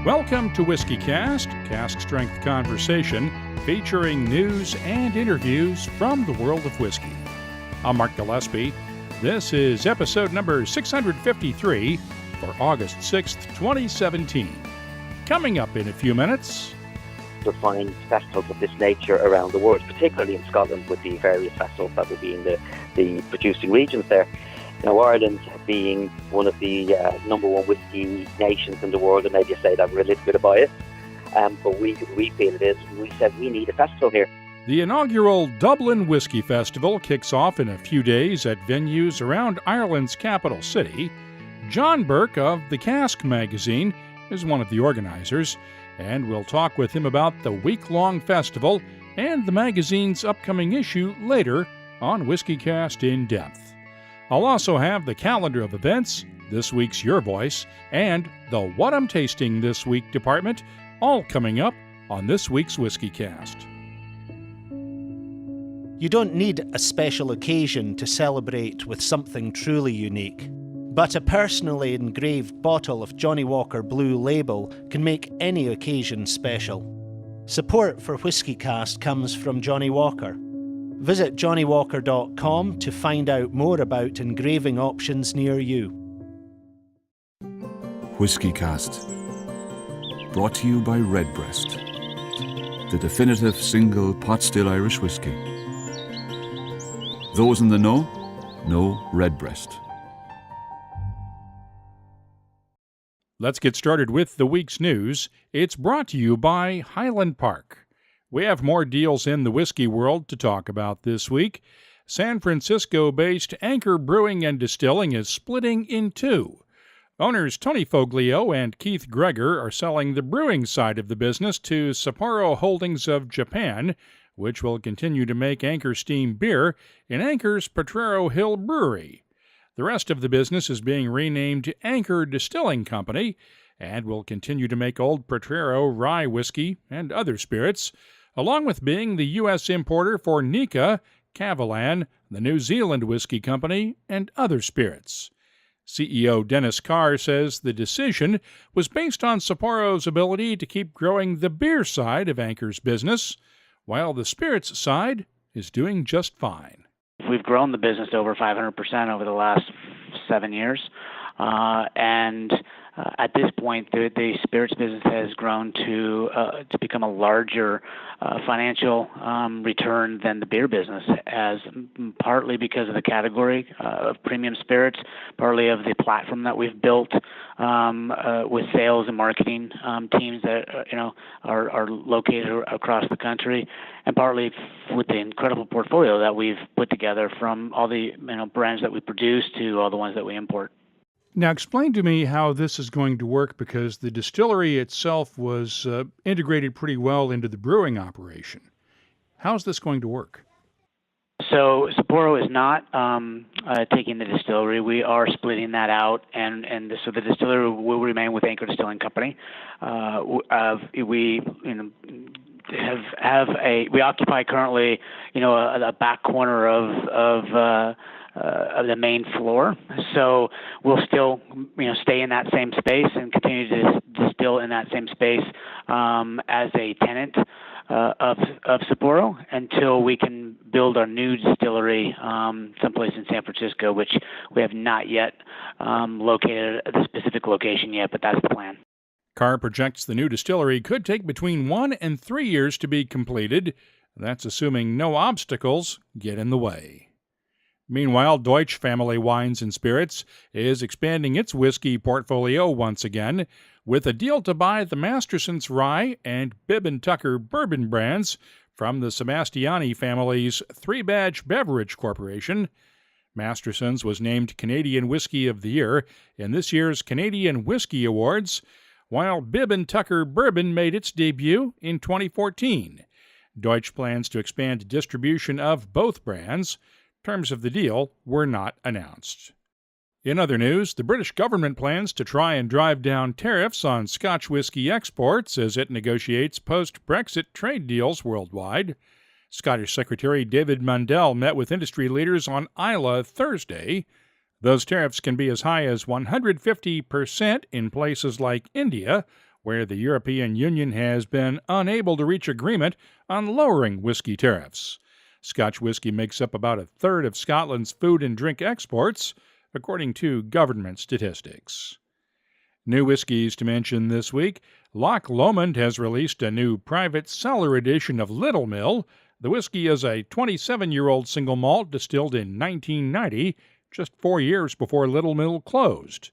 Welcome to WhiskyCast, cask strength conversation featuring news and interviews from the world of whiskey. I'm Mark Gillespie. This is episode number 653 for August 6th, 2017. Coming up in a few minutes. You'll find festivals of this nature around the world, particularly in Scotland with the various festivals that will be in the producing regions there. Now, Ireland being one of the number one whisky nations in the world, and maybe I say that we're a little bit biased, but we feel it is. We said we need a festival here. The inaugural Dublin Whiskey Festival kicks off in a few days at venues around Ireland's capital city. John Burke of the Cask magazine is one of the organizers, and we'll talk with him about the week-long festival and the magazine's upcoming issue later on WhiskyCast In-Depth. I'll also have the calendar of events, this week's Your Voice, and the What I'm Tasting This Week department, all coming up on this week's WhiskyCast. You don't need a special occasion to celebrate with something truly unique. But a personally engraved bottle of Johnnie Walker Blue Label can make any occasion special. Support for WhiskyCast comes from Johnnie Walker. Visit johnniewalker.com to find out more about engraving options near you. WhiskyCast, brought to you by Redbreast, the definitive single pot-still Irish whiskey. Those in the know Redbreast. Let's get started with the week's news. It's brought to you by Highland Park. We have more deals in the whiskey world to talk about this week. San Francisco-based Anchor Brewing and Distilling is splitting in two. Owners Tony Foglio and Keith Gregor are selling the brewing side of the business to Sapporo Holdings of Japan, which will continue to make Anchor Steam beer in Anchor's Potrero Hill Brewery. The rest of the business is being renamed Anchor Distilling Company and will continue to make Old Potrero rye whiskey and other spirits, along with being the U.S. importer for Nika, Cavalan, the New Zealand Whiskey Company, and other spirits. CEO Dennis Carr says the decision was based on Sapporo's ability to keep growing the beer side of Anchor's business, while the spirits side is doing just fine. We've grown the business to over 500% over the last 7 years, and at this point, the spirits business has grown to become a larger financial return than the beer business, as partly because of the category of premium spirits, partly of the platform that we've built with sales and marketing teams that are located across the country, and partly with the incredible portfolio that we've put together from all the brands that we produce to all the ones that we import. Now, explain to me how this is going to work, because the distillery itself was integrated pretty well into the brewing operation. How's this going to work? So Sapporo is not taking the distillery. We are splitting that out, and so the distillery will remain with Anchor Distilling Company. We occupy currently a back corner of the main floor, so we'll still stay in that same space and continue to distill in that same space as a tenant of Sapporo until we can build our new distillery someplace in San Francisco, which we have not yet located at the specific location yet, but that's the plan. Carr projects the new distillery could take between 1 and 3 years to be completed. That's assuming no obstacles get in the way. Meanwhile, Deutsch Family Wines and Spirits is expanding its whiskey portfolio once again with a deal to buy the Masterson's Rye and Bibb & Tucker Bourbon brands from the Sebastiani family's Three Badge Beverage Corporation. Masterson's was named Canadian Whiskey of the Year in this year's Canadian Whiskey Awards, while Bibb & Tucker Bourbon made its debut in 2014. Deutsch plans to expand distribution of both brands. Terms of the deal were not announced. In other news, the British government plans to try and drive down tariffs on Scotch whisky exports as it negotiates post-Brexit trade deals worldwide. Scottish Secretary David Mundell met with industry leaders on Islay Thursday. Those tariffs can be as high as 150% in places like India, where the European Union has been unable to reach agreement on lowering whiskey tariffs. Scotch whisky makes up about a third of Scotland's food and drink exports, according to government statistics. New whiskies to mention this week. Loch Lomond has released a new private cellar edition of Little Mill. The whiskey is a 27-year-old single malt distilled in 1990, just 4 years before Little Mill closed.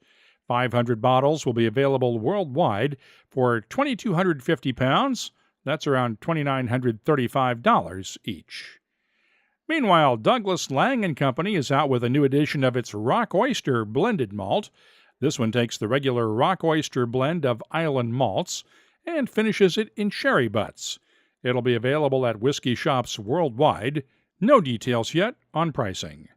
500 bottles will be available worldwide for £2,250. That's around $2,935 each. Meanwhile, Douglas Lang & Company is out with a new edition of its Rock Oyster blended malt. This one takes the regular Rock Oyster blend of island malts and finishes it in sherry butts. It'll be available at whiskey shops worldwide. No details yet on pricing.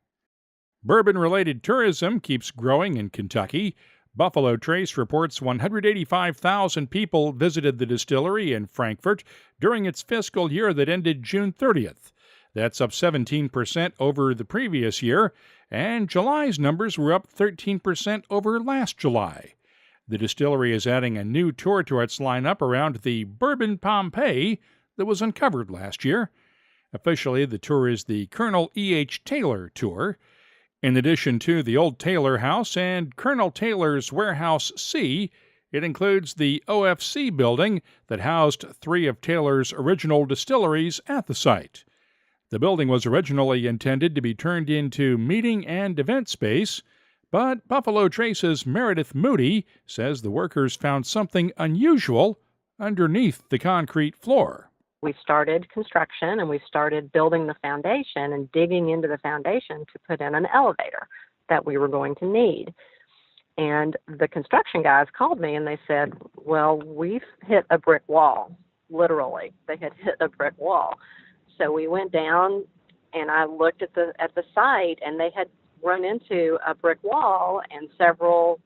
Bourbon-related tourism keeps growing in Kentucky. Buffalo Trace reports 185,000 people visited the distillery in Frankfort during its fiscal year that ended June 30th. That's up 17% over the previous year, and July's numbers were up 13% over last July. The distillery is adding a new tour to its lineup around the Bourbon Pompeii that was uncovered last year. Officially, the tour is the Colonel E.H. Taylor Tour. In addition to the Old Taylor House and Colonel Taylor's Warehouse C, it includes the OFC building that housed 3 of Taylor's original distilleries at the site. The building was originally intended to be turned into meeting and event space, but Buffalo Trace's Meredith Moody says the workers found something unusual underneath the concrete floor. We started construction and we started building the foundation and digging into the foundation to put in an elevator that we were going to need. And the construction guys called me and they said, well, we've hit a brick wall. Literally, they had hit a brick wall. So we went down and I looked at the site and they had run into a brick wall and several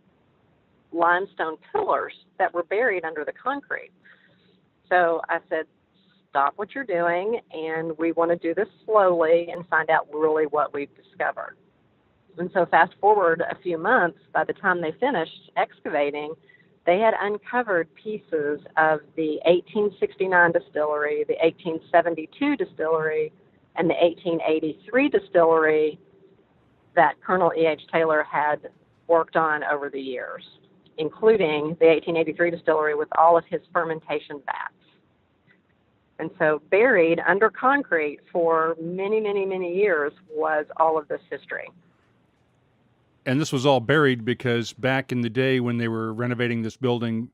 limestone pillars that were buried under the concrete. So I said, stop what you're doing, and we want to do this slowly and find out really what we've discovered. And so fast forward a few months, by the time they finished excavating, they had uncovered pieces of the 1869 distillery, the 1872 distillery, and the 1883 distillery that Colonel E.H. Taylor had worked on over the years, including the 1883 distillery with all of his fermentation vats. And so buried under concrete for many, many, many years was all of this history. And this was all buried because back in the day when they were renovating this building,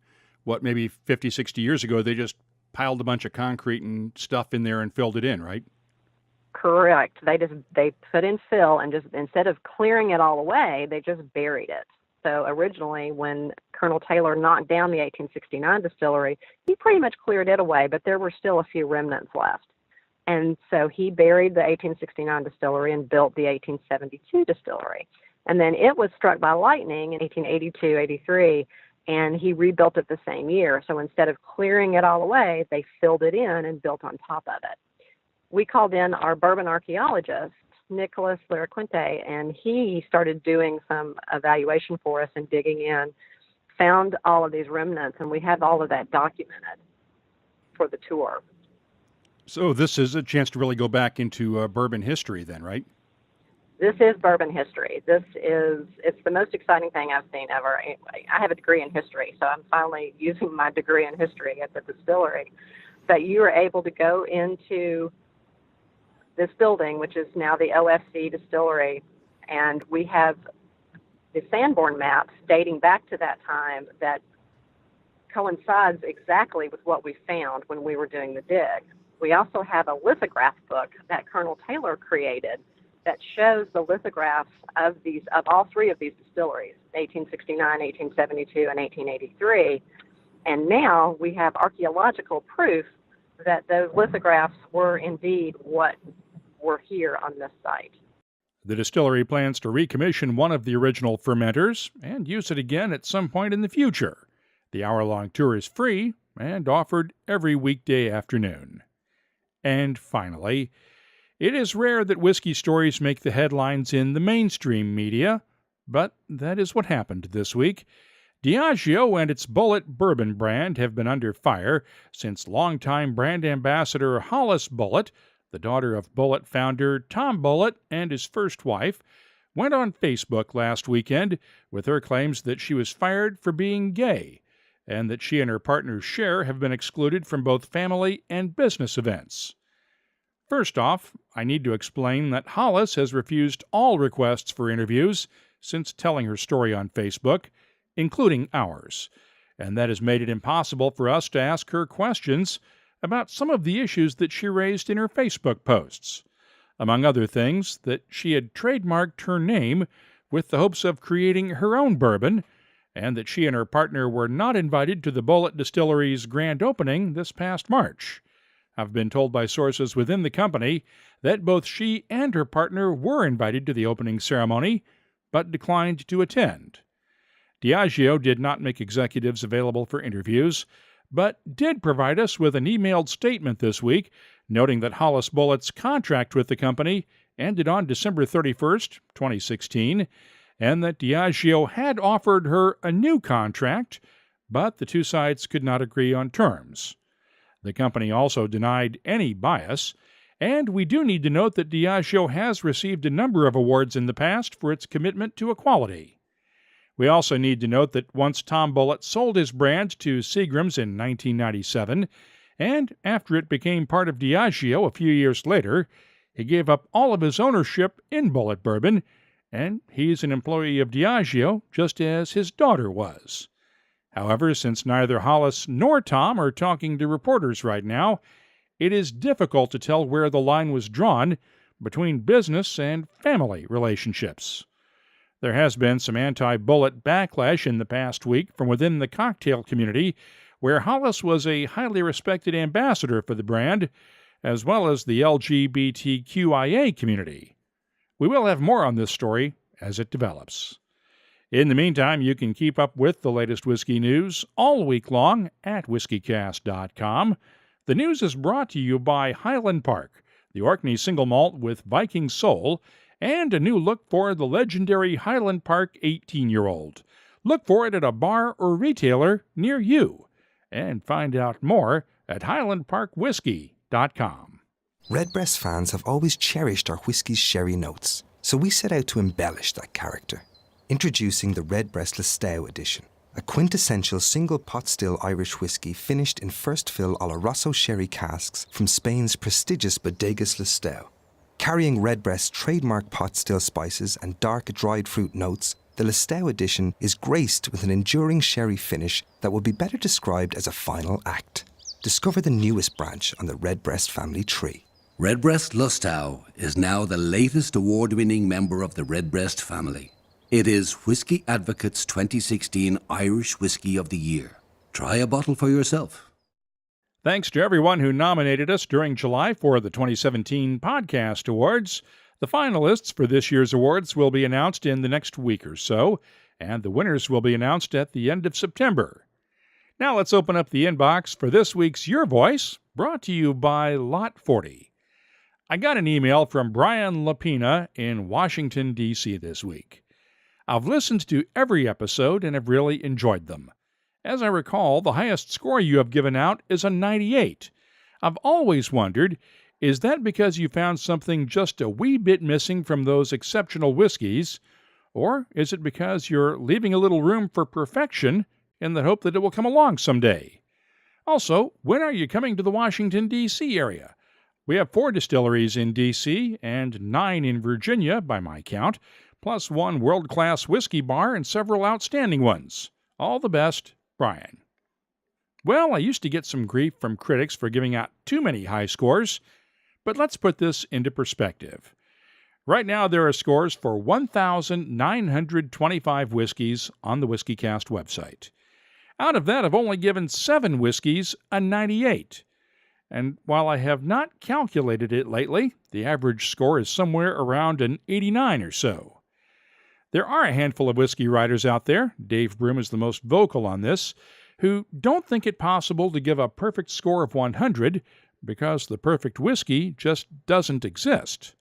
maybe 50, 60 years ago, they just piled a bunch of concrete and stuff in there and filled it in, right? Correct. They put in fill and just instead of clearing it all away, they just buried it. So originally, when Colonel Taylor knocked down the 1869 distillery, he pretty much cleared it away, but there were still a few remnants left. And so he buried the 1869 distillery and built the 1872 distillery. And then it was struck by lightning in 1882, 83, and he rebuilt it the same year. So instead of clearing it all away, they filled it in and built on top of it. We called in our bourbon archaeologist, Nicholas Laraquente, and he started doing some evaluation for us and digging in, found all of these remnants, and we have all of that documented for the tour. So this is a chance to really go back into bourbon history then, right? This is bourbon history. It's the most exciting thing I've seen ever. I have a degree in history, so I'm finally using my degree in history at the distillery. But you are able to go into this building, which is now the OFC distillery, and we have the Sanborn maps dating back to that time that coincides exactly with what we found when we were doing the dig. We also have a lithograph book that Colonel Taylor created that shows the lithographs of all 3 of these distilleries, 1869, 1872, and 1883. And now we have archaeological proof that those lithographs were indeed what were here on this site. The distillery plans to recommission one of the original fermenters and use it again at some point in the future. The hour-long tour is free and offered every weekday afternoon. And finally, it is rare that whiskey stories make the headlines in the mainstream media, but that is what happened this week. Diageo and its Bulleit bourbon brand have been under fire since longtime brand ambassador Hollis Bulleit, the daughter of Bulleit founder Tom Bulleit and his first wife, went on Facebook last weekend with her claims that she was fired for being gay and that she and her partner Cher have been excluded from both family and business events. First off, I need to explain that Hollis has refused all requests for interviews since telling her story on Facebook, including ours, and that has made it impossible for us to ask her questions about some of the issues that she raised in her Facebook posts. Among other things, that she had trademarked her name with the hopes of creating her own bourbon, and that she and her partner were not invited to the Bulleit Distillery's grand opening this past March. I've been told by sources within the company that both she and her partner were invited to the opening ceremony, but declined to attend. Diageo did not make executives available for interviews, but did provide us with an emailed statement this week noting that Hollis Bulleit's contract with the company ended on December 31st, 2016, and that Diageo had offered her a new contract, but the two sides could not agree on terms. The company also denied any bias, and we do need to note that Diageo has received a number of awards in the past for its commitment to equality. We also need to note that once Tom Bulleit sold his brand to Seagram's in 1997, and after it became part of Diageo a few years later, he gave up all of his ownership in Bulleit Bourbon, and he's an employee of Diageo just as his daughter was. However, since neither Hollis nor Tom are talking to reporters right now, it is difficult to tell where the line was drawn between business and family relationships. There has been some anti-Bulleit backlash in the past week from within the cocktail community, where Hollis was a highly respected ambassador for the brand, as well as the LGBTQIA community. We will have more on this story as it develops. In the meantime, you can keep up with the latest whiskey news all week long at WhiskyCast.com. The news is brought to you by Highland Park, the Orkney single malt with Viking soul, and a new look for the legendary Highland Park 18-year-old. Look for it at a bar or retailer near you. And find out more at highlandparkwhiskey.com. Redbreast fans have always cherished our whiskey's sherry notes, so we set out to embellish that character. Introducing the Redbreast Listowel edition, a quintessential single pot still Irish whiskey finished in first fill Oloroso sherry casks from Spain's prestigious Bodegas Listowel. Carrying Redbreast's trademark pot still spices and dark dried fruit notes, the Listowel edition is graced with an enduring sherry finish that would be better described as a final act. Discover the newest branch on the Redbreast family tree. Redbreast Listowel is now the latest award-winning member of the Redbreast family. It is Whisky Advocate's 2016 Irish Whisky of the Year. Try a bottle for yourself. Thanks to everyone who nominated us during July for the 2017 Podcast Awards. The finalists for this year's awards will be announced in the next week or so, and the winners will be announced at the end of September. Now let's open up the inbox for this week's Your Voice, brought to you by Lot 40. I got an email from Brian Lapina in Washington, D.C. this week. I've listened to every episode and have really enjoyed them. As I recall, the highest score you have given out is a 98. I've always wondered, is that because you found something just a wee bit missing from those exceptional whiskeys, or is it because you're leaving a little room for perfection in the hope that it will come along someday? Also, when are you coming to the Washington, D.C. area? We have 4 distilleries in D.C. and 9 in Virginia, by my count, plus 1 world-class whiskey bar and several outstanding ones. All the best, Brian. Well, I used to get some grief from critics for giving out too many high scores, but let's put this into perspective. Right now, there are scores for 1,925 whiskeys on the WhiskyCast website. Out of that, I've only given 7 whiskeys a 98. And while I have not calculated it lately, the average score is somewhere around an 89 or so. There are a handful of whiskey writers out there, Dave Broom is the most vocal on this, who don't think it possible to give a perfect score of 100 because the perfect whiskey just doesn't exist.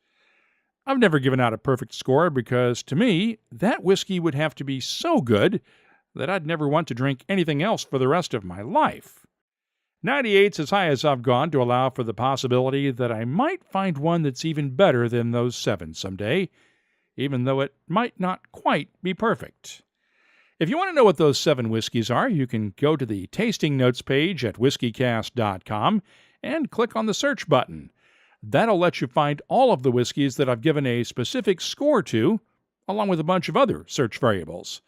I've never given out a perfect score because, to me, that whiskey would have to be so good that I'd never want to drink anything else for the rest of my life. 98's as high as I've gone to allow for the possibility that I might find one that's even better than those 7 someday, even though it might not quite be perfect. If you want to know what those 7 whiskeys are, you can go to the tasting notes page at whiskycast.com and click on the search button. That'll let you find all of the whiskeys that I've given a specific score to, along with a bunch of other search variables.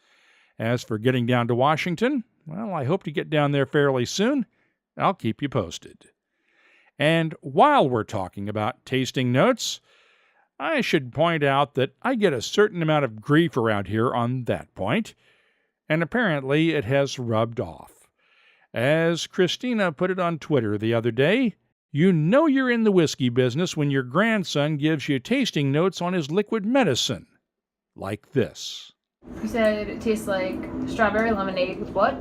As for getting down to Washington, well, I hope to get down there fairly soon. I'll keep you posted. And while we're talking about tasting notes, I should point out that I get a certain amount of grief around here on that point, and apparently it has rubbed off. As Christina put it on Twitter the other day, you know you're in the whiskey business when your grandson gives you tasting notes on his liquid medicine. Like this. You said it tastes like strawberry lemonade with what?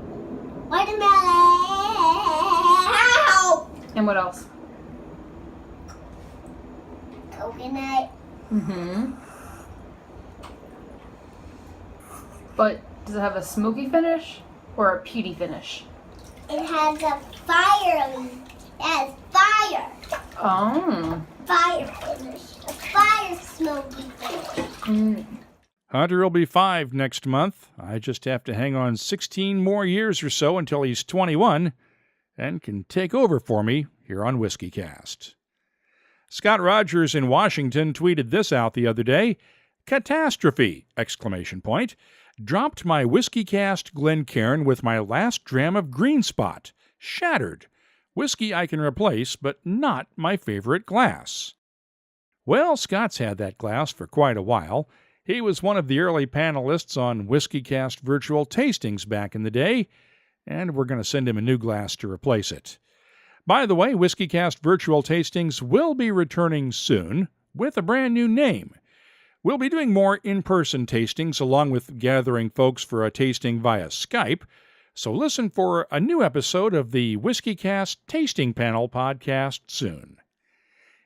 Watermelon! And what else? Coconut. Mm-hmm. But does it have a smoky finish or a peaty finish? It has a fire. It has fire. Oh. Fire finish. A fire smoky finish. Mm. Hunter will be 5 next month. I just have to hang on 16 more years or so until he's 21 and can take over for me here on WhiskyCast. Scott Rogers in Washington tweeted this out the other day. Catastrophe! ! Dropped my WhiskyCast Glencairn with my last dram of Green Spot. Shattered. Whiskey I can replace, but not my favorite glass. Well, Scott's had that glass for quite a while. He was one of the early panelists on WhiskyCast virtual tastings back in the day, and we're going to send him a new glass to replace it. By the way, WhiskyCast virtual tastings will be returning soon with a brand new name. We'll be doing more in-person tastings along with gathering folks for a tasting via Skype, so listen for a new episode of the WhiskyCast Tasting Panel podcast soon.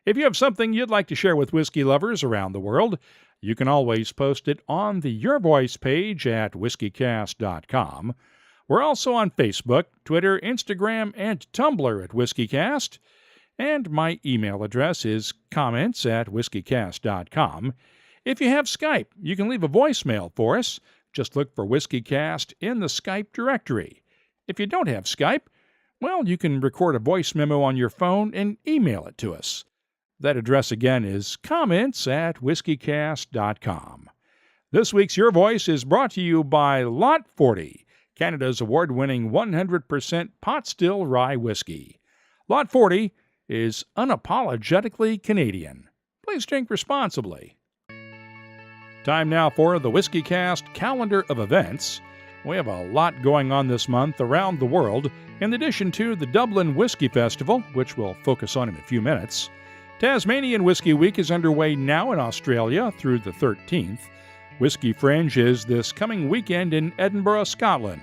If you have something you'd like to share with whiskey lovers around the world, you can always post it on the Your Voice page at whiskycast.com. We're also on Facebook, Twitter, Instagram, and Tumblr at WhiskyCast. And my email address is comments@whiskycast.com. If you have Skype, you can leave a voicemail for us. Just look for WhiskyCast in the Skype directory. If you don't have Skype, well, you can record a voice memo on your phone and email it to us. That address again is comments@whiskycast.com. This week's Your Voice is brought to you by Lot 40, Canada's award-winning 100% pot still rye whiskey. Lot 40 is unapologetically Canadian. Please drink responsibly. Time now for the WhiskyCast calendar of events. We have a lot going on this month around the world, in addition to the Dublin Whiskey Festival, which we'll focus on in a few minutes. Tasmanian Whiskey Week is underway now in Australia through the 13th. Whiskey Fringe is this coming weekend in Edinburgh, Scotland.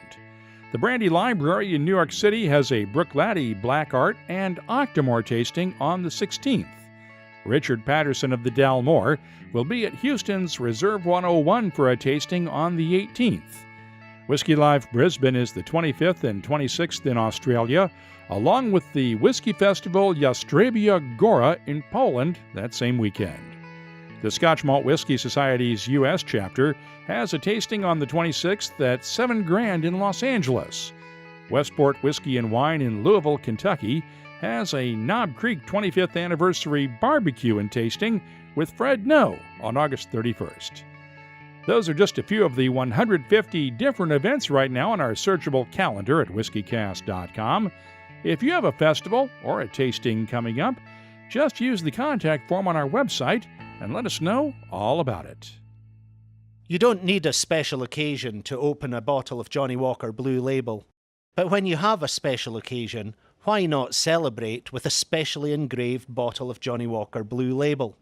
The Brandy Library in New York City has a Brook-Laddie Black Art and Octomore tasting on the 16th. Richard Patterson of the Dalmore will be at Houston's Reserve 101 for a tasting on the 18th. Whiskey Live Brisbane is the 25th and 26th in Australia, along with the Whiskey Festival Jastrzębia Góra in Poland that same weekend. The Scotch Malt Whiskey Society's U.S. chapter has a tasting on the 26th at 7 Grand in Los Angeles. Westport Whiskey and Wine in Louisville, Kentucky has a Knob Creek 25th Anniversary Barbecue and Tasting with Fred No on August 31st. Those are just a few of the 150 different events right now on our searchable calendar at whiskycast.com. If you have a festival or a tasting coming up, just use the contact form on our website and let us know all about it. You don't need a special occasion to open a bottle of Johnnie Walker Blue Label. But when you have a special occasion, why not celebrate with a specially engraved bottle of Johnnie Walker Blue Label?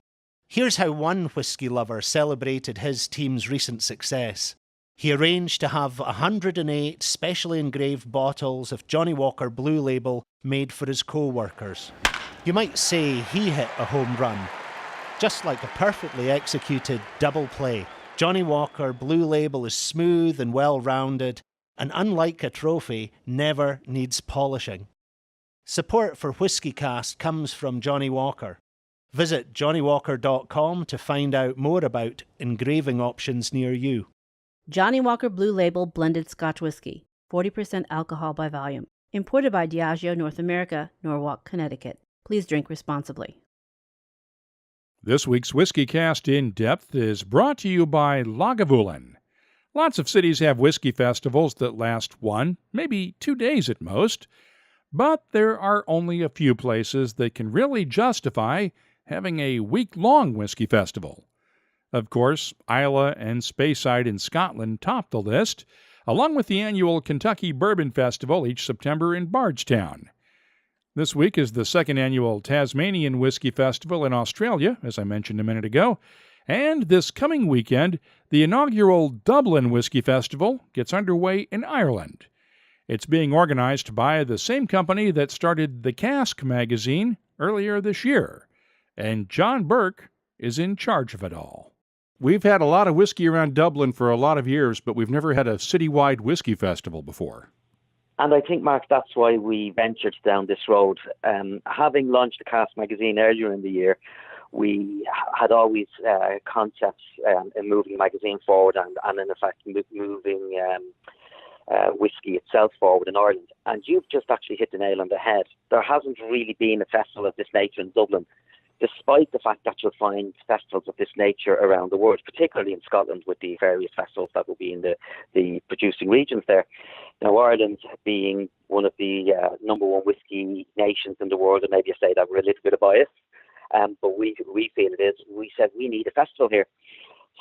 Here's how one whiskey lover celebrated his team's recent success. He arranged to have 108 specially engraved bottles of Johnnie Walker Blue Label made for his co-workers. You might say he hit a home run. Just like a perfectly executed double play, Johnnie Walker Blue Label is smooth and well-rounded, and unlike a trophy, never needs polishing. Support for WhiskyCast comes from Johnny Walker. Visit johnnywalker.com to find out more about engraving options near you. Johnny Walker Blue Label Blended Scotch Whisky, 40% alcohol by volume. Imported by Diageo North America, Norwalk, Connecticut. Please drink responsibly. This week's WhiskyCast In-Depth is brought to you by Lagavulin. Lots of cities have whiskey festivals that last 1, maybe 2 days at most, but there are only a few places that can really justify having a week-long whiskey festival. Of course, Islay and Speyside in Scotland top the list, along with the annual Kentucky Bourbon Festival each September in Bardstown. This week is the second annual Tasmanian Whiskey Festival in Australia, as I mentioned a minute ago, and this coming weekend, the inaugural Dublin Whiskey Festival gets underway in Ireland. It's being organized by the same company that started the Cask magazine earlier this year, and John Burke is in charge of it all. We've had a lot of whiskey around Dublin for a lot of years, but we've never had a citywide whiskey festival before. And I think, Mark, that's why we ventured down this road. Having launched the Cask magazine earlier in the year, we had always concepts in moving the magazine forward and in effect moving whiskey itself forward in Ireland. And you've just actually hit the nail on the head. There hasn't really been a festival of this nature in Dublin, despite the fact that you'll find festivals of this nature around the world, particularly in Scotland with the various festivals that will be in the producing regions there. Now, Ireland being one of the number one whiskey nations in the world, and maybe I say that we're a little bit biased, but we feel it is. We said we need a festival here.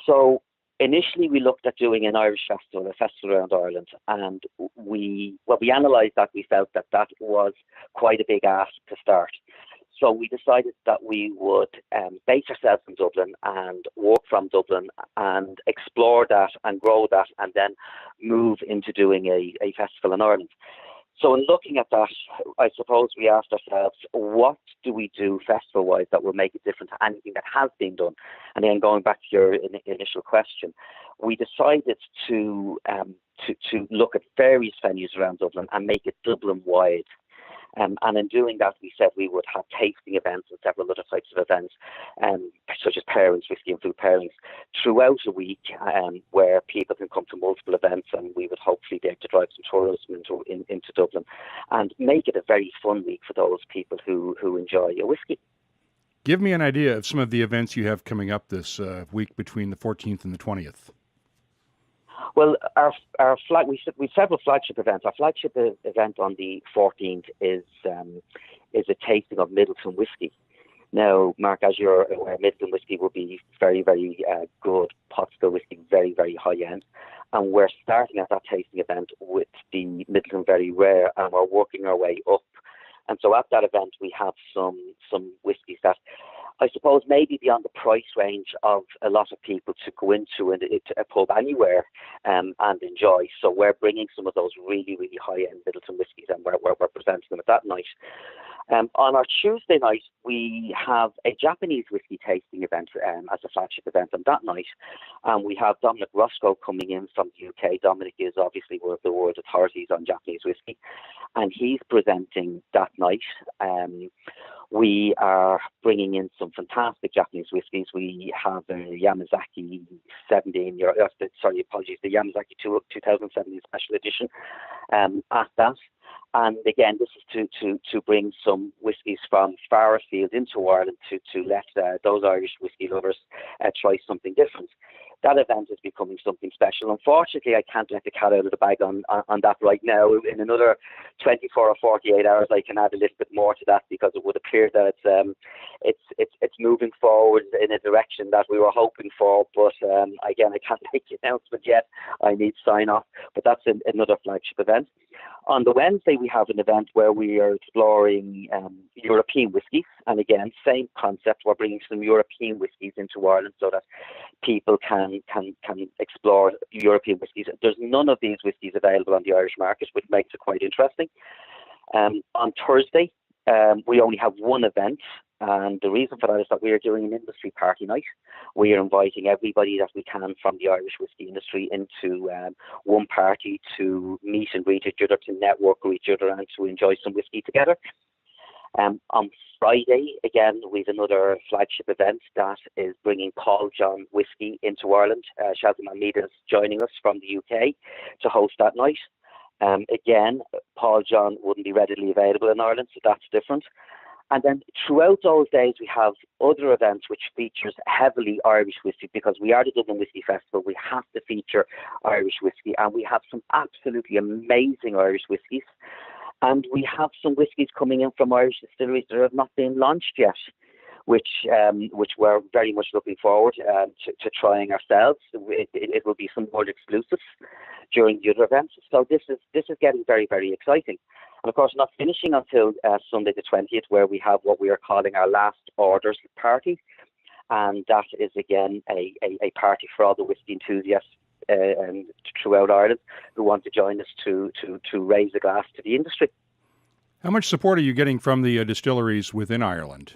So initially we looked at doing an Irish festival, a festival around Ireland, and we analysed that. We felt that was quite a big ask to start. So we decided that we would base ourselves in Dublin and work from Dublin and explore that and grow that and then move into doing a festival in Ireland. So in looking at that, I suppose we asked ourselves, what do we do festival-wise that will make it different to anything that has been done? And then going back to your initial question, we decided to look at various venues around Dublin and make it Dublin-wide. And in doing that, we said we would have tasting events and several other types of events, such as pairings, whiskey and food pairings, throughout a week, where people can come to multiple events, and we would hopefully be able to drive some tourism into Dublin and make it a very fun week for those people who enjoy a whiskey. Give me an idea of some of the events you have coming up this week between the 14th and the 20th. Well, we have several flagship events. Our flagship event on the 14th is a tasting of Midleton whiskey. Now, Mark, as you're aware, Midleton whiskey will be very, very good pot still whiskey, very, very high end. And we're starting at that tasting event with the Midleton Very Rare, and we're working our way up. And so at that event, we have some whiskies that I suppose maybe beyond the price range of a lot of people to go into a pub anywhere and enjoy. So we're bringing some of those really, really high-end Midleton whiskies, and we're presenting them at that night. On our Tuesday night, we have a Japanese whiskey tasting event as a flagship event on that night. And we have Dominic Roscoe coming in from the UK. Dominic is obviously one of the world authorities on Japanese whiskey, and he's presenting that night. We are bringing in some fantastic Japanese whiskies. We have the Yamazaki the Yamazaki 2017 special edition at that. And again, this is to bring some whiskies from far afield into Ireland to let those Irish whiskey lovers try something different. That event is becoming something special. Unfortunately, I can't let the cat out of the bag on that right now. In another 24 or 48 hours, I can add a little bit more to that, because it would appear that it's moving forward in a direction that we were hoping for. But again, I can't make the announcement yet. I need sign off. But that's another flagship event. On the Wednesday, we have an event where we are exploring European whiskies. And again, same concept. We're bringing some European whiskies into Ireland so that people can explore European whiskies. There's none of these whiskies available on the Irish market, which makes it quite interesting. On Thursday, we only have one event, And the reason for that is that we are doing an industry party night. We are inviting everybody that we can from the Irish whiskey industry into one party to meet and greet each other, to network with each other, and to enjoy some whiskey together. On Friday, again, we have another flagship event that is bringing Paul John Whiskey into Ireland. Shelton Almeida is joining us from the UK to host that night. Again, Paul John wouldn't be readily available in Ireland, so that's different. And then throughout those days, we have other events which features heavily Irish whiskey, because we are the Dublin Whiskey Festival. We have to feature Irish whiskey, and we have some absolutely amazing Irish whiskies. And we have some whiskies coming in from Irish distilleries that have not been launched yet, which we're very much looking forward to trying ourselves. It will be some more exclusives during the other events. So this is getting very, very exciting. And of course, not finishing until Sunday the 20th, where we have what we are calling our last orders party. And that is, again, a party for all the whiskey enthusiasts throughout Ireland who want to join us to raise a glass to the industry. How much support are you getting from the distilleries within Ireland?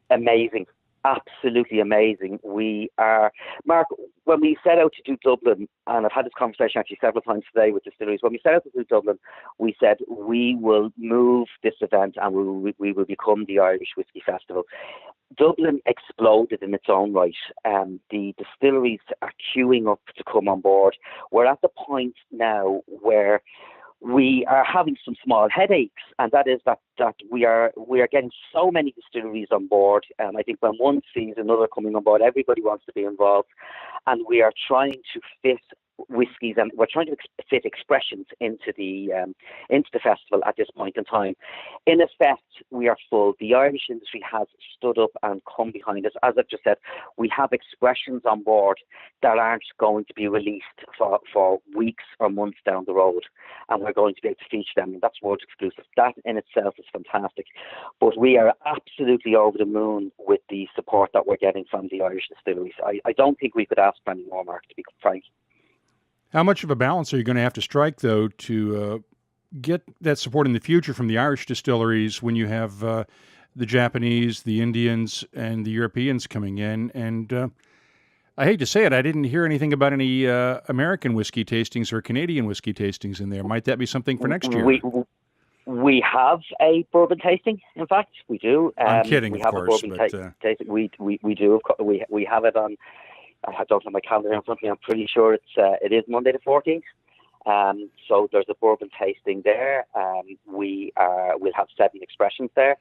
Amazing. Absolutely amazing. We are, Mark, when we set out to do Dublin, and I've had this conversation actually several times today with distilleries, when we set out to do Dublin, we said we will move this event and we will become the Irish Whiskey Festival. Dublin exploded in its own right. The distilleries are queuing up to come on board. We're at the point now where we are having some small headaches, and that is that we are getting so many distilleries on board. I think when one sees another coming on board, everybody wants to be involved, and we are trying to fit whiskies, and we're trying to fit expressions into the festival at this point in time. In effect, we are full. The Irish industry has stood up and come behind us. As I've just said, we have expressions on board that aren't going to be released for weeks or months down the road, and we're going to be able to feature them, and that's world exclusive. That in itself is fantastic. But we are absolutely over the moon with the support that we're getting from the Irish distilleries. I don't think we could ask for any more, Mark, to be frank. How much of a balance are you going to have to strike, though, to get that support in the future from the Irish distilleries when you have the Japanese, the Indians, and the Europeans coming in? And I hate to say it, I didn't hear anything about any American whiskey tastings or Canadian whiskey tastings in there. Might that be something for next year? We have a bourbon tasting. In fact, we do. I'm kidding, we have of course. A bourbon tasting. We do. We have it on. I don't have my calendar in front of me. I'm pretty sure it is Monday the 14th. So there's a bourbon tasting there. We'll have 7 expressions there.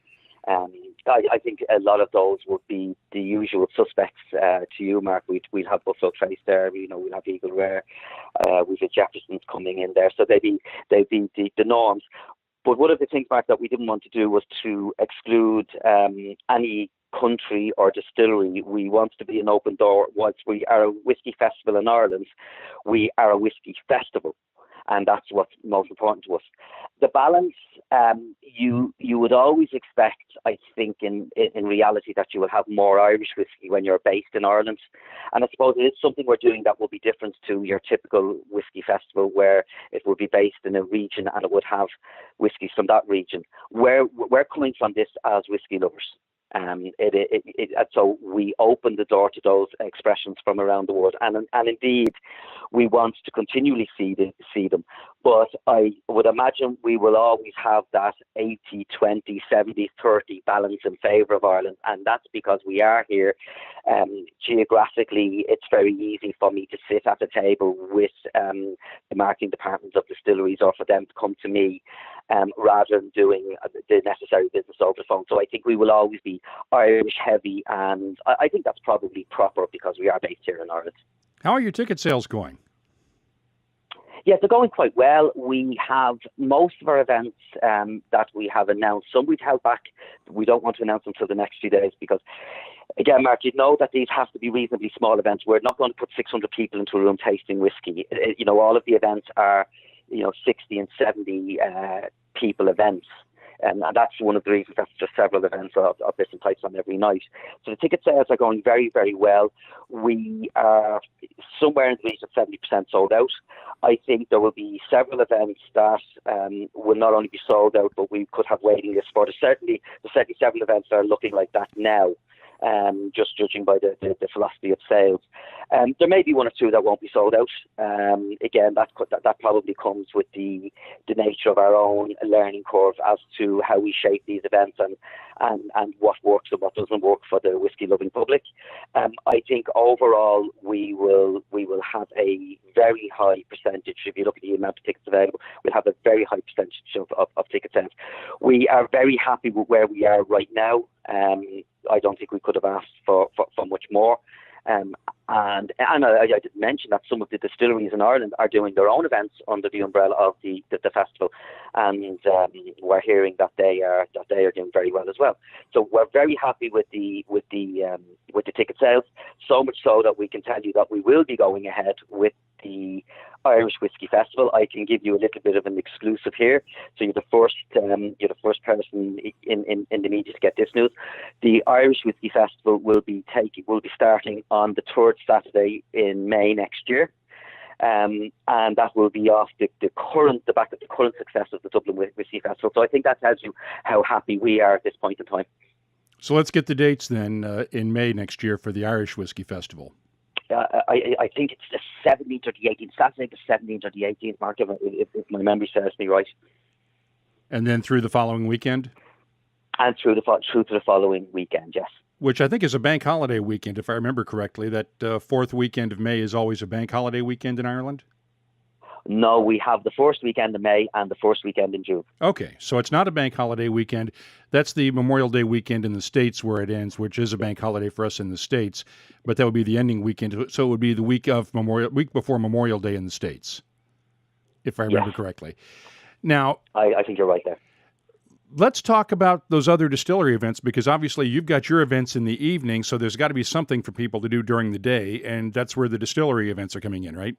I think a lot of those would be the usual suspects to you, Mark. We'd have Buffalo Trace there. We'll have Eagle Rare. We've got Jefferson's coming in there. So they'd be the norms. But one of the things, Mark, that we didn't want to do was to exclude any country or distillery. We want to be an open door. Once we are a whiskey festival in Ireland, we are a whiskey festival, and that's what's most important to us. The balance, you would always expect, I think, in reality, that you will have more Irish whiskey when you're based in Ireland, and I suppose it is something we're doing that will be different to your typical whiskey festival, where it will be based in a region and it would have whiskies from that region. We're coming from this as whiskey lovers. So we open the door to those expressions from around the world, and indeed we want to continually see them. But I would imagine we will always have that 80-20, 70-30 balance in favour of Ireland, and that's because we are here. Geographically, it's very easy for me to sit at a table with the marketing departments of distilleries, or for them to come to me, rather than doing the necessary business over the phone. So I think we will always be Irish heavy, and I think that's probably proper because we are based here in Ireland. How are your ticket sales going? Yes, they're going quite well. We have most of our events that we have announced. Some we've held back. We don't want to announce until the next few days because, again, Mark, you know that these have to be reasonably small events. We're not going to put 600 people into a room tasting whiskey. All of the events are, 60 and 70 people events. And that's one of the reasons that there's several events of different types on every night. So the ticket sales are going very, very well. We are somewhere in the region of 70% sold out. I think there will be several events that will not only be sold out, but we could have waiting lists for. There's certainly several events that are looking like that now. Just judging by the philosophy of sales. There may be one or two that won't be sold out. Again, that probably comes with the nature of our own learning curve as to how we shape these events and what works and what doesn't work for the whiskey loving public. I think overall we will have a very high percentage. If you look at the amount of tickets available, we'll have a very high percentage of ticket sales. We are very happy with where we are right now. I don't think we could have asked for much more. And I did mention that some of the distilleries in Ireland are doing their own events under the umbrella of the festival, and we're hearing that they are doing very well as well. So we're very happy with the ticket sales. So much so that we can tell you that we will be going ahead with the Irish Whiskey Festival. I can give you a little bit of an exclusive here. So you're the first person in the media to get this news. The Irish Whiskey Festival will be starting on the third Saturday in May next year. And that will be off the back of the current success of the Dublin Whiskey Festival. So I think that tells you how happy we are at this point in time. So let's get the dates then in May next year for the Irish Whiskey Festival. I think it's the 17th or the 18th, Saturday the 17th or the 18th, Mark, if my memory serves me right. And then through the following weekend? And through to the following weekend, yes. Which I think is a bank holiday weekend, if I remember correctly. That fourth weekend of May is always a bank holiday weekend in Ireland? No, we have the first weekend in May and the first weekend in June. Okay, so it's not a bank holiday weekend. That's the Memorial Day weekend in the States where it ends, which is a bank holiday for us in the States. But that would be the ending weekend. So it would be the week before Memorial Day in the States, if I remember correctly. Now, I think you're right there. Let's talk about those other distillery events, because obviously you've got your events in the evening, so there's got to be something for people to do during the day, and that's where the distillery events are coming in, right?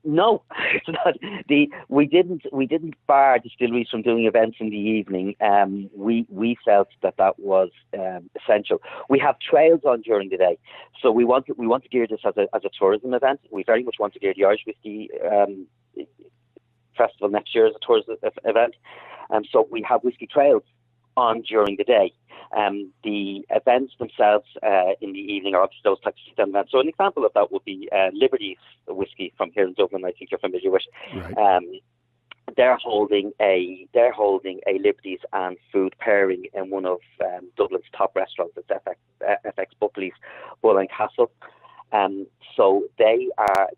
No, it's not. We didn't bar distilleries from doing events in the evening. We felt that was essential. We have trails on during the day, so we want to gear this as a tourism event. We very much want to gear the Irish Whiskey Festival next year as a tourism event. So we have whiskey trails on during the day. The events themselves in the evening are obviously those types of events. So an example of that would be Liberty's whiskey from here in Dublin. I think you're familiar with. Right. They're holding a Liberty's and food pairing in one of Dublin's top restaurants. It's FX Buckley's Bull and Castle. So they have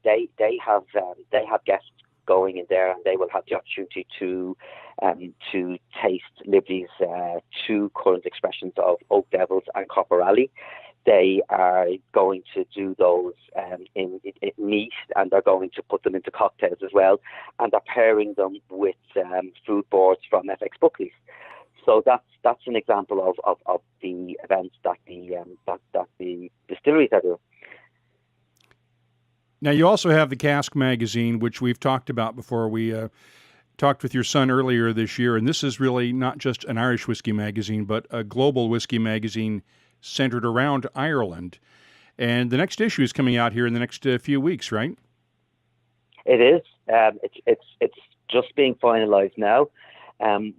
guests going in there, and they will have the opportunity to taste Liberty's two current expressions of Oak Devils and Copper Alley. They are going to do those in neat, and they're going to put them into cocktails as well, and they're pairing them with food boards from FX Buckley's. So that's an example of the events that the distilleries are doing. Now, you also have the Cask magazine, which we've talked about before. We talked with your son earlier this year, and this is really not just an Irish whiskey magazine, but a global whiskey magazine centered around Ireland. And the next issue is coming out here in the next few weeks, right? It is. It's just being finalised now.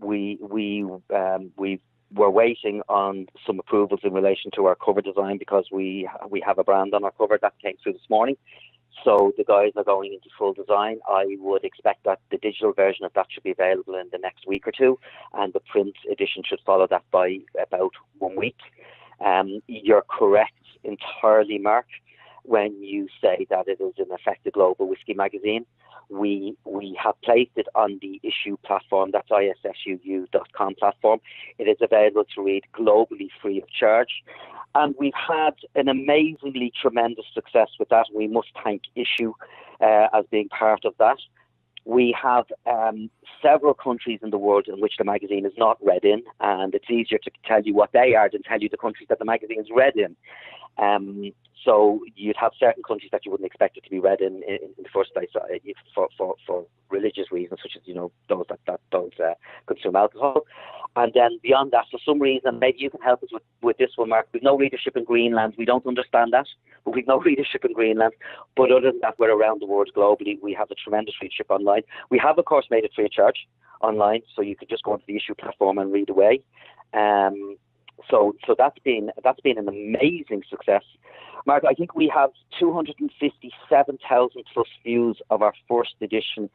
We're waiting on some approvals in relation to our cover design, because we have a brand on our cover that came through this morning. So the guys are going into full design. I would expect that the digital version of that should be available in the next week or two, and the print edition should follow that by about 1 week. You're correct entirely, Mark, when you say that it is in effect a global whiskey magazine. We have placed it on the issue platform, that's issuu.com platform. It is available to read globally free of charge. And we've had an amazingly tremendous success with that. We must thank Issue as being part of that. We have several countries in the world in which the magazine is not read in, and it's easier to tell you what they are than tell you the countries that the magazine is read in. So you'd have certain countries that you wouldn't expect it to be read in the first place for religious reasons, such as those that don't consume alcohol. And then beyond that, for some reason, maybe you can help us with this one, Mark. We've no readership in Greenland. We don't understand that, but we've no readership in Greenland. But other than that, we're around the world globally. We have a tremendous readership online. We have, of course, made it free of charge online, so you could just go onto the issue platform and read away. So that's been an amazing success. Mark, I think we have 257,000 plus views of our first edition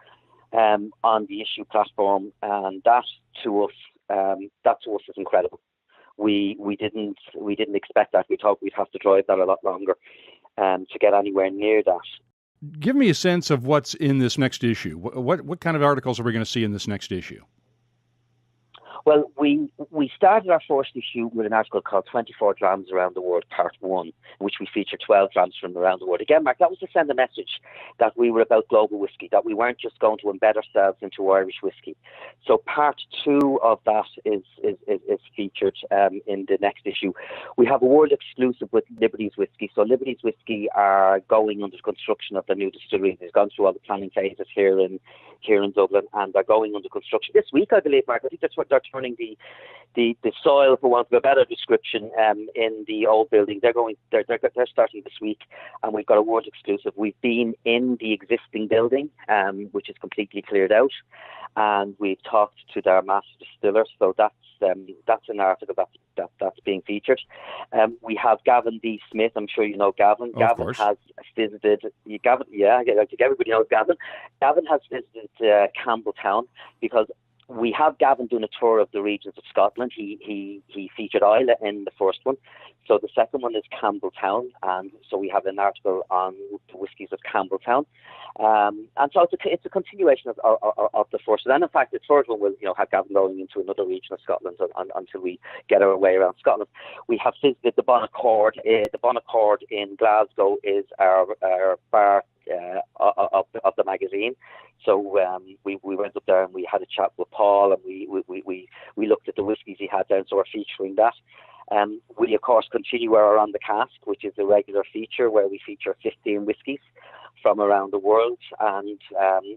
on the issue platform, and that to us is incredible. We didn't expect that. We thought we'd have to drive that a lot longer to get anywhere near that. Give me a sense of what's in this next issue. What kind of articles are we going to see in this next issue? Well, we started our first issue with an article called 24 Drams Around the World, Part 1, in which we feature 12 drams from around the world. Again, Mark, that was to send a message that we were about global whiskey, that we weren't just going to embed ourselves into Irish whiskey. So Part 2 of that is featured in the next issue. We have a world exclusive with Liberty's Whiskey. So Liberty's Whiskey are going under construction of the new distillery. They've gone through all the planning phases here in Dublin, and they're going under construction this week, I believe, Mark. I think that's what they're turning the soil, for want of a better description, in the old building. They're starting this week, and we've got a world exclusive. We've been in the existing building, which is completely cleared out, and we've talked to their master distiller. So that's an article that's being featured. We have Gavin D. Smith. I'm sure you know Gavin. Oh, Gavin has visited. Gavin, yeah, I think everybody knows Gavin. Gavin has visited Campbelltown because we have Gavin doing a tour of the regions of Scotland. He featured Islay in the first one. So the second one is Campbelltown, and so we have an article on the whiskies of Campbelltown. And so it's a continuation of the first. And then, in fact, the third one will have Gavin going into another region of Scotland until we get our way around Scotland. We have visited the Bon Accord. The Bon Accord in Glasgow is our bar of the magazine. So we went up there and we had a chat with Paul, and we looked at the whiskies he had there, so we're featuring that. We of course continue our On the Cask, which is a regular feature where we feature 15 whiskies from around the world, and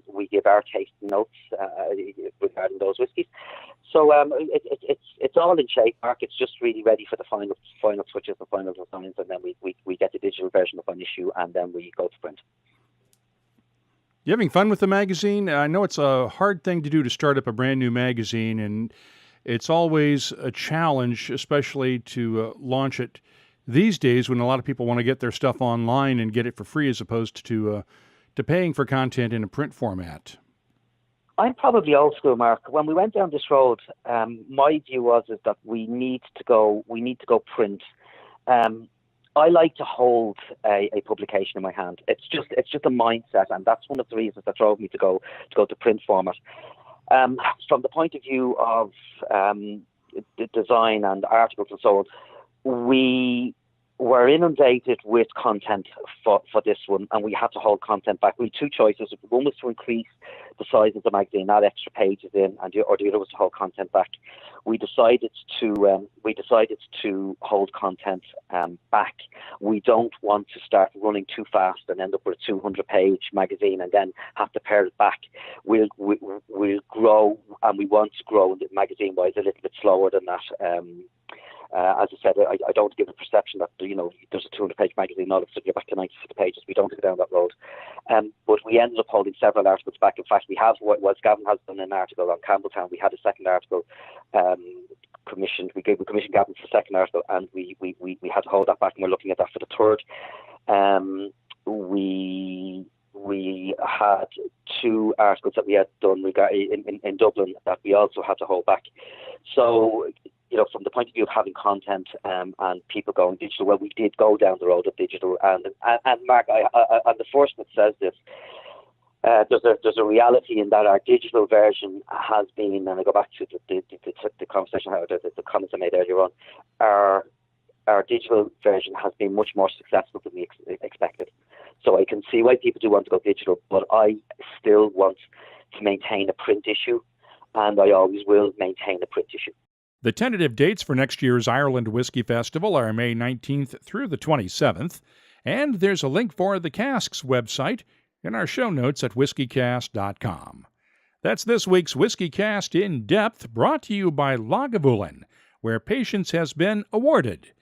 we give our tasting notes regarding those whiskies. So it's all in shape, Mark. It's just really ready for the final switches, the final designs, and then we get the digital version up on issue, and then we go to print. You having fun with the magazine? I know it's a hard thing to do to start up a brand new magazine, and it's always a challenge, especially to launch it these days when a lot of people want to get their stuff online and get it for free as opposed to paying for content in a print format. I'm probably old school, Mark. When we went down this road, my view is that we need to go print. I like to hold a publication in my hand. It's just a mindset, and that's one of the reasons that drove me to go to print format. From the point of view of the design and articles and so on, we were inundated with content for this one, and we had to hold content back. We had two choices. One was to increase the size of the magazine, add extra pages in, or the other was to hold content back. We decided to hold content back. We don't want to start running too fast and end up with a 200-page magazine and then have to pare it back. We'll grow, and we want to grow magazine-wise a little bit slower than that. As I said, I don't give a perception that there's a 200-page magazine, all of a sudden you're back to 96 pages. We don't go down that road. But we ended up holding several articles back. In fact, we have, whilst Gavin has done an article on Campbelltown, we had a second article commissioned. We commissioned Gavin for the second article, and we had to hold that back, and we're looking at that for the third. We had two articles that we had done in Dublin that we also had to hold back. So, from the point of view of having content and people going digital, well, we did go down the road of digital. And Mark, I'm the first that says this. There's a reality in that our digital version has been, and I go back to the conversation, the comments I made earlier on, our digital version has been much more successful than we expected. So I can see why people do want to go digital, but I still want to maintain a print issue, and I always will maintain a print issue. The tentative dates for next year's Ireland Whiskey Festival are May 19th through the 27th, and there's a link for the Cask's website in our show notes at whiskycast.com. That's this week's WhiskyCast In-Depth, brought to you by Lagavulin, where patience has been awarded.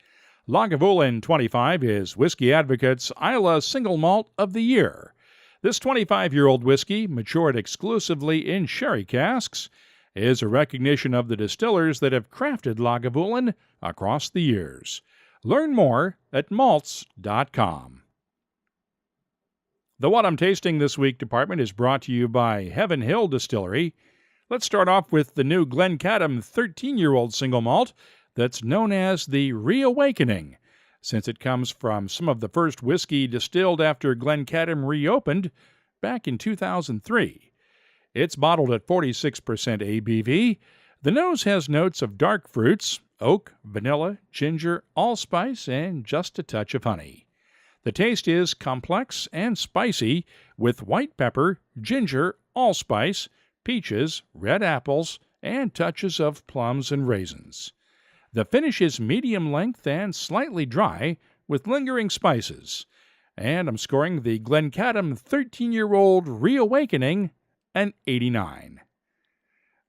Lagavulin 25 is Whiskey Advocate's Islay Single Malt of the Year. This 25-year-old whiskey, matured exclusively in sherry casks, is a recognition of the distillers that have crafted Lagavulin across the years. Learn more at malts.com. The What I'm Tasting This Week department is brought to you by Heaven Hill Distillery. Let's start off with the new Glencadam 13-year-old single malt that's known as the Reawakening, since it comes from some of the first whiskey distilled after Glencadam reopened back in 2003. It's bottled at 46% ABV. The nose has notes of dark fruits, oak, vanilla, ginger, allspice, and just a touch of honey. The taste is complex and spicy with white pepper, ginger, allspice, peaches, red apples, and touches of plums and raisins. The finish is medium length and slightly dry with lingering spices. And I'm scoring the Glencadam 13-year-old Reawakening an 89.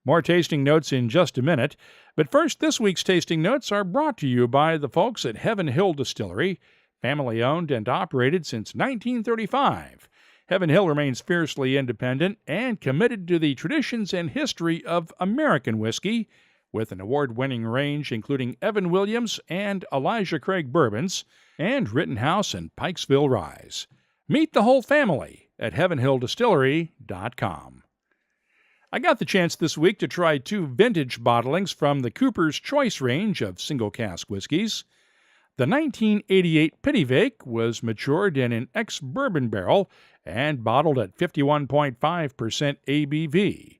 More tasting notes in just a minute, but first, this week's tasting notes are brought to you by the folks at Heaven Hill Distillery, family-owned and operated since 1935. Heaven Hill remains fiercely independent and committed to the traditions and history of American whiskey, with an award-winning range including Evan Williams and Elijah Craig bourbons, and Rittenhouse and Pikesville ryes. Meet the whole family at heavenhilldistillery.com. I got the chance this week to try 2 vintage bottlings from the Cooper's Choice range of single cask whiskeys. The 1988 Pittyvake was matured in an ex-bourbon barrel and bottled at 51.5% ABV.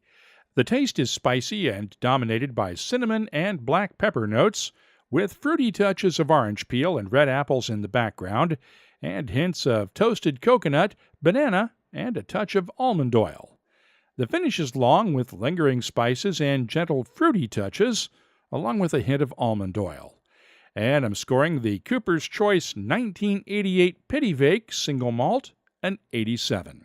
The taste is spicy and dominated by cinnamon and black pepper notes, with fruity touches of orange peel and red apples in the background, and hints of toasted coconut, banana, and a touch of almond oil. The finish is long with lingering spices and gentle fruity touches, along with a hint of almond oil. And I'm scoring the Cooper's Choice 1988 Pittyvake single malt an 87.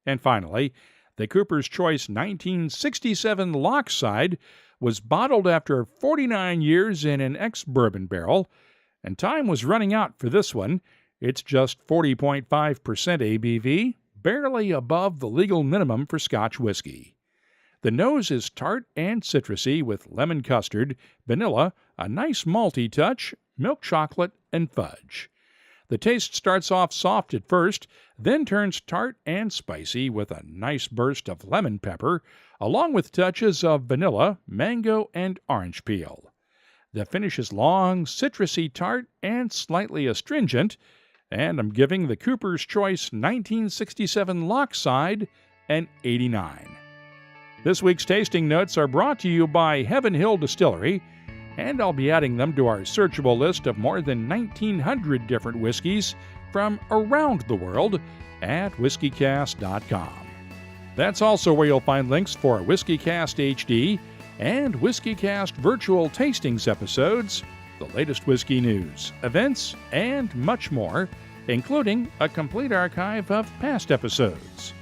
And finally, the Cooper's Choice 1967 Lochside was bottled after 49 years in an ex-bourbon barrel, and time was running out for this one. It's just 40.5% ABV, barely above the legal minimum for Scotch whisky. The nose is tart and citrusy with lemon custard, vanilla, a nice malty touch, milk chocolate, and fudge. The taste starts off soft at first, then turns tart and spicy with a nice burst of lemon pepper, along with touches of vanilla, mango, and orange peel. The finish is long, citrusy tart, and slightly astringent, and I'm giving the Cooper's Choice 1967 Lochside an 89. This week's tasting notes are brought to you by Heaven Hill Distillery, and I'll be adding them to our searchable list of more than 1,900 different whiskeys from around the world at whiskycast.com. That's also where you'll find links for WhiskyCast HD and WhiskyCast virtual tastings episodes, the latest whiskey news, events, and much more, including a complete archive of past episodes.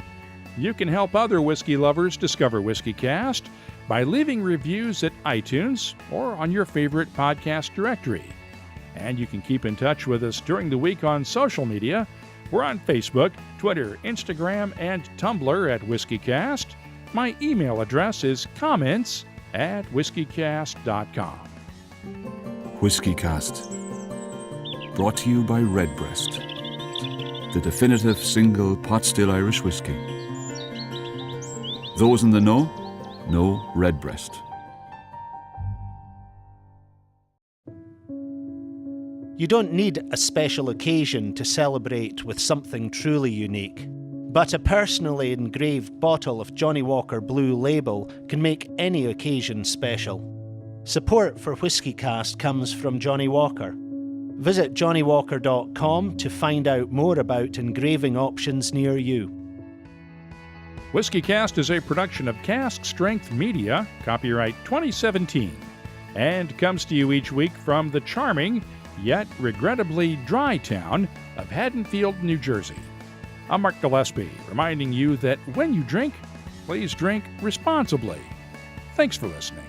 You can help other whiskey lovers discover WhiskyCast by leaving reviews at iTunes or on your favorite podcast directory. And you can keep in touch with us during the week on social media. We're on Facebook, Twitter, Instagram, and Tumblr at WhiskyCast. My email address is comments@whiskycast.com. WhiskyCast, brought to you by Redbreast, the definitive single pot still Irish whiskey. Those in the know Redbreast. You don't need a special occasion to celebrate with something truly unique. But a personally engraved bottle of Johnnie Walker Blue Label can make any occasion special. Support for WhiskyCast comes from Johnnie Walker. Visit johnniewalker.com to find out more about engraving options near you. WhiskyCast is a production of Cask Strength Media, copyright 2017. and comes to you each week from the charming, yet regrettably dry town of Haddonfield, New Jersey. I'm Mark Gillespie, reminding you that when you drink, please drink responsibly. Thanks for listening.